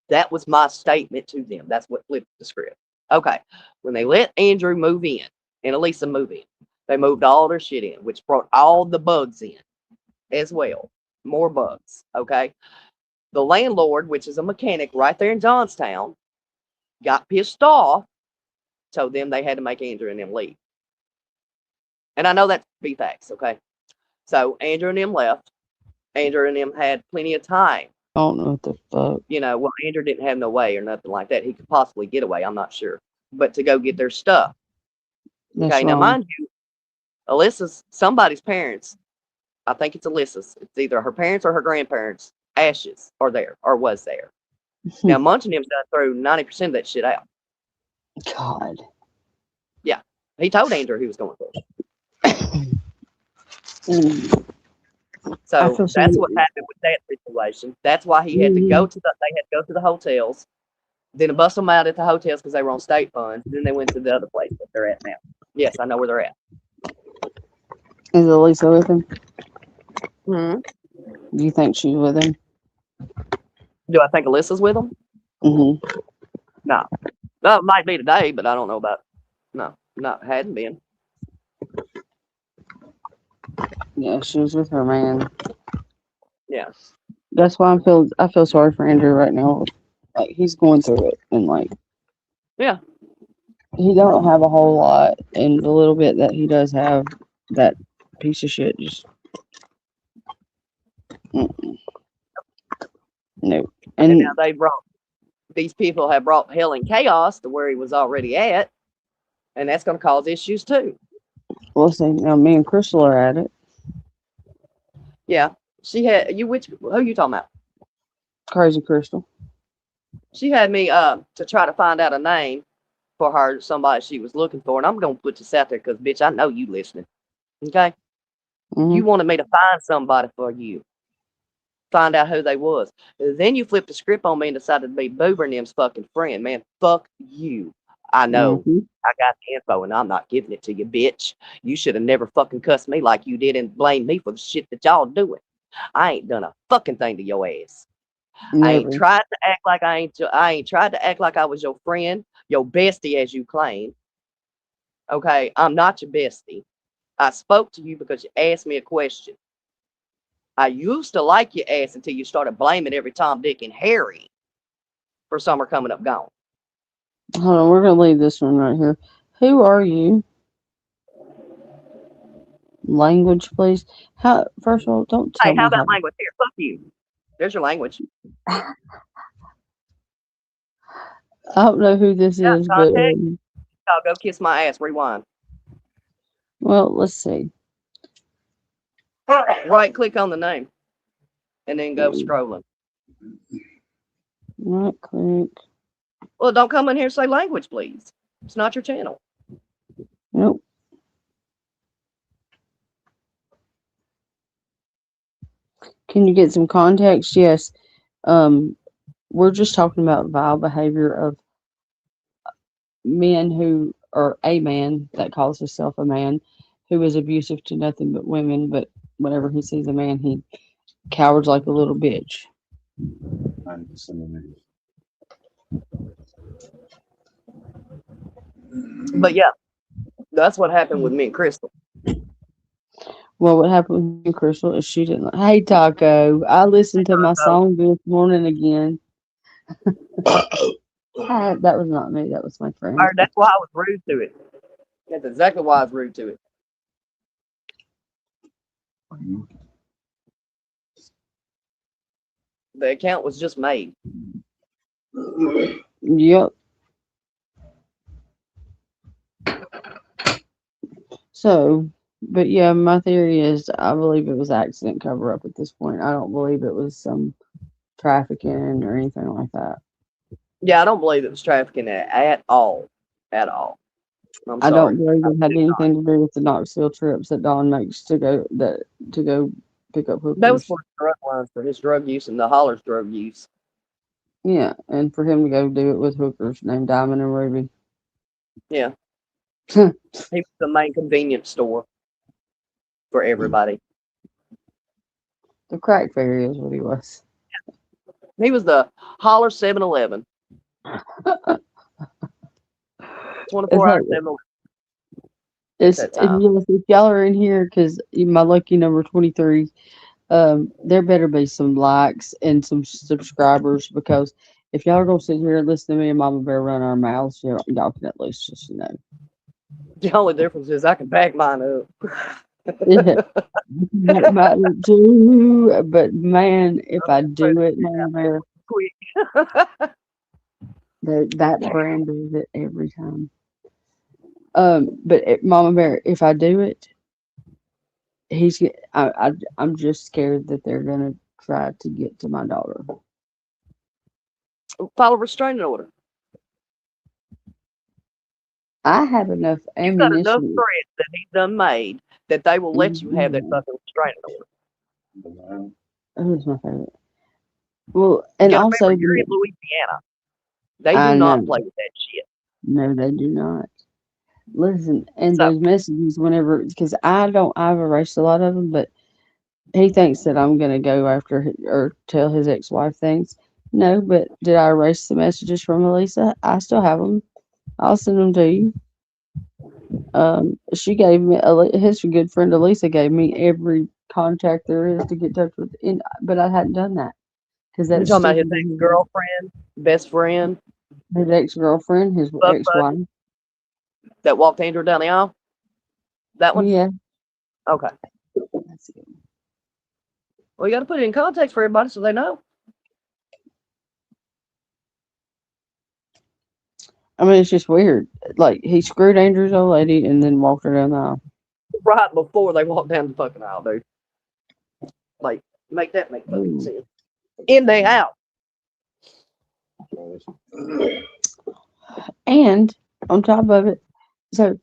That was my statement to them. That's what flipped the script. Okay, when they let Andrew move in and Alyssa move in, they moved all their shit in, which brought all the bugs in as well. More bugs. Okay. The landlord, which is a mechanic right there in Johnstown, got pissed off, told them they had to make Andrew and them leave. And I know that to be facts, okay? So Andrew and them left. Andrew and them had plenty of time. I don't know what the fuck. Well, Andrew didn't have no way or nothing like that. He could possibly get away, I'm not sure. But to go get their stuff. That's Okay, now wrong. mind you, Alyssa's somebody's parents, I think it's Alyssa's. It's either her parents or her grandparents' ashes are there or was there. Now Munch and him's done threw 90% of that shit out. God. Yeah. He told Andrew he was going to. Mm, I So feel that's sorry. what happened with that situation. That's why he had to Mhm. go to they had to go to the hotels, then bust them out at the hotels because they were on state funds. Then they went to the other place that they're at now. Yes, I know where they're at. Is Elisa with him? Mm-hmm. Do you think she's with him? Do I think Alyssa's with them? Mm-hmm. No. Well, it might be today, but I don't know about. No, not hadn't been. Yeah, she was with her man. Yeah. That's why I feel sorry for Andrew right now. Like, he's going through it, and like, Yeah. he don't have a whole lot, and the little bit that he does have, that piece of shit just mm-mm. No. And now And these people have brought hell and chaos to where he was already at, and that's going to cause issues too. we'll see. Now me and Crystal are at it. Yeah. She had you. Who you talking about? Crazy Crystal. She had me to try to find out a name for her somebody she was looking for. And I'm going to put this out there because, bitch, I know you listening. Okay? You wanted me to find somebody for you. Find out who they was. Then you flipped the script on me and decided to be Boober and them's fucking friend. Man, fuck you. I know. I got the info and I'm not giving it to you, bitch. You should have never fucking cussed me like you did and blamed me for the shit that y'all doing. I ain't done a fucking thing to your ass. Never. I ain't tried to act like I ain't tried to act like I was your friend, your bestie as you claim. Okay, I'm not your bestie. I spoke to you because you asked me a question. I used to like your ass until you started blaming every Tom, Dick, and Harry for summer coming up gone. Hold on, we're gonna leave this one right here. Who are you? Language, please. How? First of all, don't tell Hey, how me about language here? Fuck you. There's your language. I don't know who this is, but I'll go kiss my ass. Rewind. well, let's see. Right click on the name and then go scrolling. Right click. Well, don't come in here and say language, please. It's not your channel. Nope. Can you get some context? Yes. We're just talking about vile behavior of men who, or a man that calls himself a man, who is abusive to nothing but women, but whenever he sees a man, he cowers like a little bitch. But yeah, that's what happened with me and Crystal. Well, what happened with me and Crystal is she didn't. Hey, Taco, I listened to my song this morning again. That was not me. That was my friend. That's why I was rude to it. That's exactly why I was rude to it. The account was just made. Yep. So, but yeah, my theory is I believe it was accident cover up at this point. I don't believe it was some trafficking or anything like that. Yeah, I don't believe it was trafficking at all. At all. I don't believe it had anything to do with the Knoxville trips that Don makes to go pick up hookers. That was for drug lines for his drug use and the Holler's drug use. Yeah, and for him to go do it with hookers named Diamond and Ruby. Yeah. He was the main convenience store for everybody. The crack fairy is what he was. He was the Holler 7-Eleven. 24-hour 7-Eleven. If y'all are in here, because my lucky number 23, there better be some likes and some subscribers, because if y'all are going to sit here and listen to me and Mama Bear run our mouths, y'all can at least just, The only difference is I can back mine up. Yeah. Might do, but man, if I do it, Mama Bear, quick. that brand does it every time. But Mama Bear, if I do it, I'm just scared that they're gonna try to get to my daughter. File a restraining order. I have enough You've got ammunition. enough threats that he's done made that they will let you have that fucking restraining order. Who's my favorite? Well, and also remember, you're in Louisiana. They do not play with that shit. No, they do not. Listen, and those messages whenever, because I've erased a lot of them, but he thinks that I'm going to go after or tell his ex-wife things. No, but did I erase the messages from Elisa? I still have them. I'll send them to you. She gave me, his good friend Elisa gave me every contact there is to get in touch with, but I hadn't done that. You're talking about his ex-girlfriend, best friend? His ex-girlfriend, his ex-wife. That walked Andrew down the aisle? That one? Yeah. Okay. Well, you got to put it in context for everybody so they know. I mean, it's just weird. Like, he screwed Andrew's old lady and then walked her down the aisle. Right before they walked down the fucking aisle, dude. Like, make fucking sense. In their house. And on top of it. So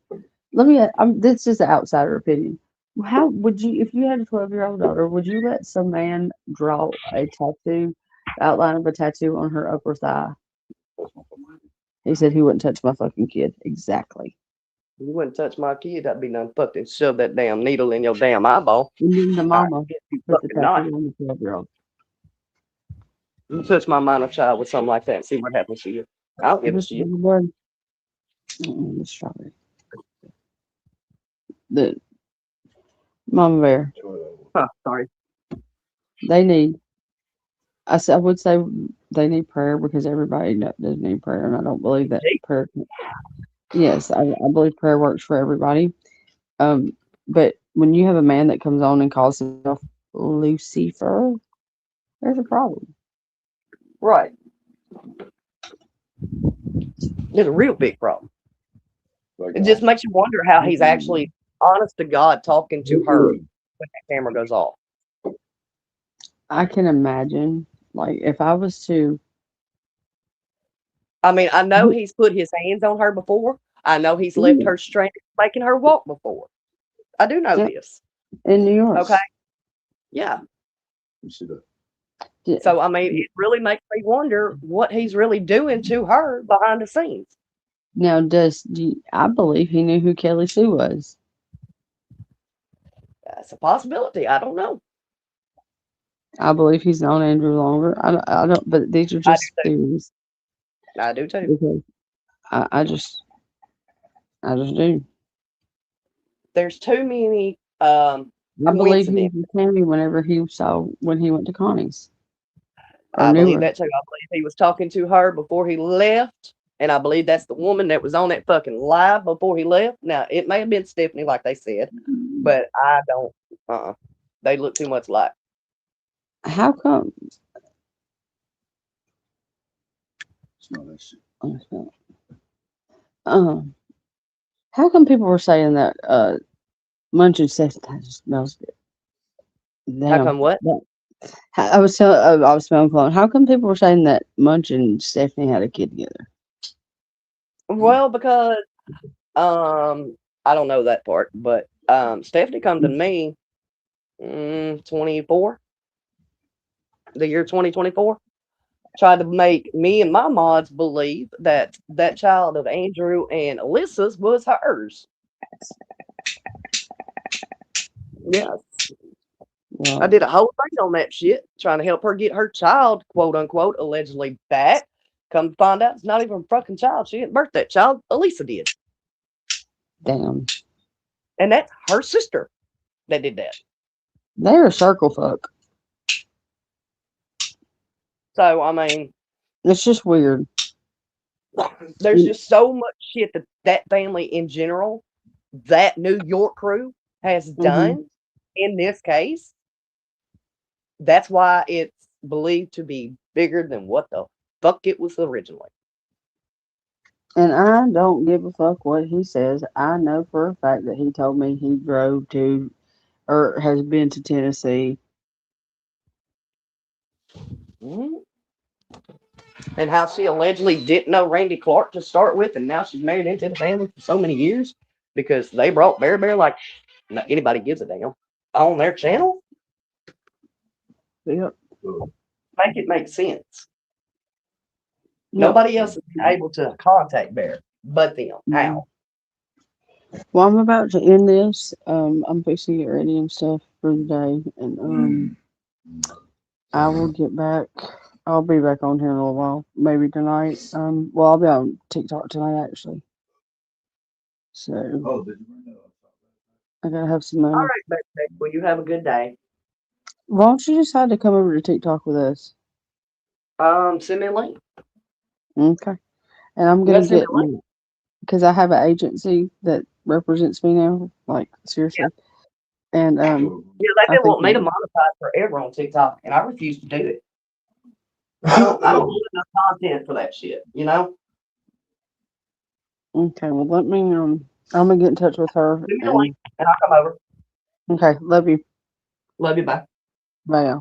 let me. This is an outsider opinion. How would you, if you had a 12-year-old daughter, would you let some man draw a tattoo, outline of a tattoo on her upper thigh? He said he wouldn't touch my fucking kid. Exactly. You wouldn't touch my kid, I'd be done fucking shove that damn needle in your damn eyeball. And then the All right, mama you put the fucking not. tattoo on the 12-year-old. You touch my minor child with something like that and see what happens to you. I don't give a This shit. one, the strawberry. The mama bear. Huh, sorry. They need. I would say they need prayer because everybody does need prayer, and I don't believe that prayer. Yes, I believe prayer works for everybody. But when you have a man that comes on and calls himself Lucifer, there's a problem. Right. It's a real big problem. It just makes you wonder how he's actually, honest to God, talking to her when that camera goes off. I can imagine, like, if I was to. I mean, I know he's put his hands on her before. I know he's left her stranded, making her walk before. I do know this. In New York. Okay. Yeah. So, I mean, it really makes me wonder what he's really doing to her behind the scenes. Now, I believe he knew who Kelly Sue was. That's a possibility. I don't know. I believe he's known Andrew longer. I don't, but these are just theories. I do too. Because I just do. There's too many I believe he coincidences. was with Tammy when he went to Connie's. I believe that too. I believe he was talking to her before he left. And I believe that's the woman that was on that fucking live before he left. Now, it may have been Stephanie, like they said, but I don't. They look too much alike. How come? How come people were saying that Munch and Stephanie smells good? Damn. How come what? I was smelling cologne. How come people were saying that Munch and Stephanie had a kid together? Well, because I don't know that part, but Stephanie come to me 24, the year 2024, tried to make me and my mods believe that that child of Andrew and Alyssa's was hers. Yes. Wow. I did a whole thing on that shit, trying to help her get her child, quote unquote, allegedly back. Come to find out, it's not even a fucking child. She didn't birth that child. Alyssa did. Damn. And that's her sister that did that. They're a circle fuck. So, I mean, it's just weird. There's just so much shit that family in general, that New York crew has done in this case. That's why it's believed to be bigger than what the fuck it was originally. And I don't give a fuck what he says. I know for a fact that he told me he drove to or has been to Tennessee. And how she allegedly didn't know Randy Clark to start with, and now she's married into the family for so many years because they brought Bear Bear like anybody gives a damn on their channel. Yep. Make it make sense. Nobody else is able to contact Bear but them. How? Well, I'm about to end this. I'm fixing to get ready and stuff for the day, and I will get back. I'll be back on here in a little while, maybe tonight. Well, I'll be on TikTok tonight actually. So I gotta have some money. All right, baby. Well, you have a good day. Why don't you decide to come over to TikTok with us? Send me a link. Okay. And I'm gonna get because I have an agency that represents me now. Like seriously. Yeah. And they've been wanting me to monetize forever on TikTok, and I refuse to do it. I don't want enough content for that shit, you know? Okay, well let me I'm gonna get in touch with her and I'll come over. Okay, love you. Love you, bye. Bye.